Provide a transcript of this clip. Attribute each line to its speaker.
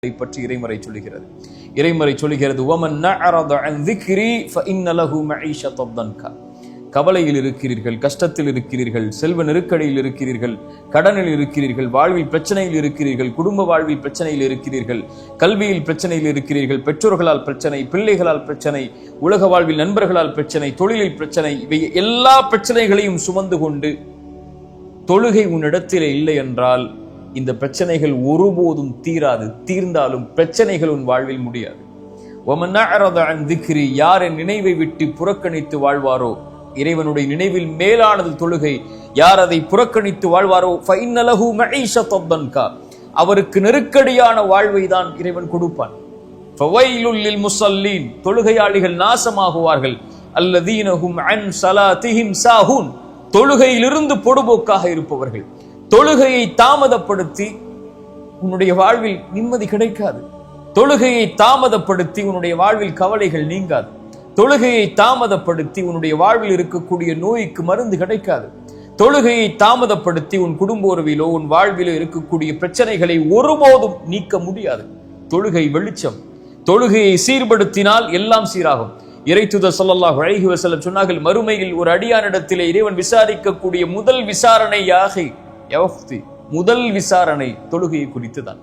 Speaker 1: பற்றி இறைமறை சொல்கிறது. இறைமறை சொல்கிறது, வமன் நஅரத அன் ذிக்ரி ஃபஇன்ன லஹு மஈஷத்தன் தன்கா. கவலையில் இருக்கிறீர்கள், கஷ்டத்தில் இருக்கிறீர்கள், செல்வ நெருக்கடியில் இருக்கிறீர்கள், கடனில் இருக்கிறீர்கள், வாழ்வில் பிரச்சனையில் இருக்கிறீர்கள், குடும்ப வாழ்வில் பிரச்சனையில் இருக்கிறீர்கள், கல்வியில் பிரச்சனையில் இருக்கிறீர்கள், பெற்றோர்களால் பிரச்சனை, பிள்ளைகளால் பிரச்சனை, உலக வாழ்வில் நண்பர்களால் பிரச்சனை, தொழிலில் பிரச்சனை, இவை எல்லா பிரச்சனைகளையும் சுமந்து கொண்டு தொழுகை உன்னிடத்திலே இல்லை என்றால் இந்த பிரச்சனைகள் ஒருபோதும் தீராது. தீர்ந்தாலும் பிரச்சனைகள் உன் வாழ்வில் முடியாது. வமன் நஅரத அன் ذிக்ரி, யார் என் நினைவை விட்டு புறக்கணித்து வாழ்வாரோ, இறைவனுடைய நினைவில் மேலானது தொழுகை, யார் அதை புறக்கணித்து வாழ்வாரோ ஃபஇன்ன லஹு மஈஷத்தன் தன்கா, அவருக்கு நெருக்கடியான வாழ்வை தான் இறைவன் கொடுப்பான். ஃபவைலுல் லில் முஸல்லீன், தொழுகையாளிகள் நாசமாகுவார்கள். அல்லதீன ஹும் அன் ஸலாத்திஹிம் சாஹூன், தொழுகையிலிருந்து பொடுபோக்காக இருப்பவர்கள். தொழுகையை தாமதப்படுத்தி உன்னுடைய வாழ்வில் நிம்மதி கிடைக்காது. தொழுகையை தாமதப்படுத்தி உன்னுடைய வாழ்வில் கவலைகள் நீங்காது. தொழுகையை தாமதப்படுத்தி உன்னுடைய வாழ்வில் இருக்கக்கூடிய நோய்க்கு மருந்து கிடைக்காது. தொழுகையை தாமதப்படுத்தி உன் குடும்ப உறவிலோ உன் வாழ்விலோ இருக்கக்கூடிய பிரச்சனைகளை ஒருபோதும் நீக்க முடியாது. தொழுகை வெளிச்சம். தொழுகையை சீர்படுத்தினால் எல்லாம் சீராகும். இறைத்தூதர் ஸல்லல்லாஹு அலைஹி வஸல்லம் சொன்னார்கள், மறுமையில் ஒரு அடியானிடத்திலே இறைவன் விசாரிக்கக்கூடிய முதல் விசாரணை முதல் விசாரணை தொழுகையை குறித்துதான்.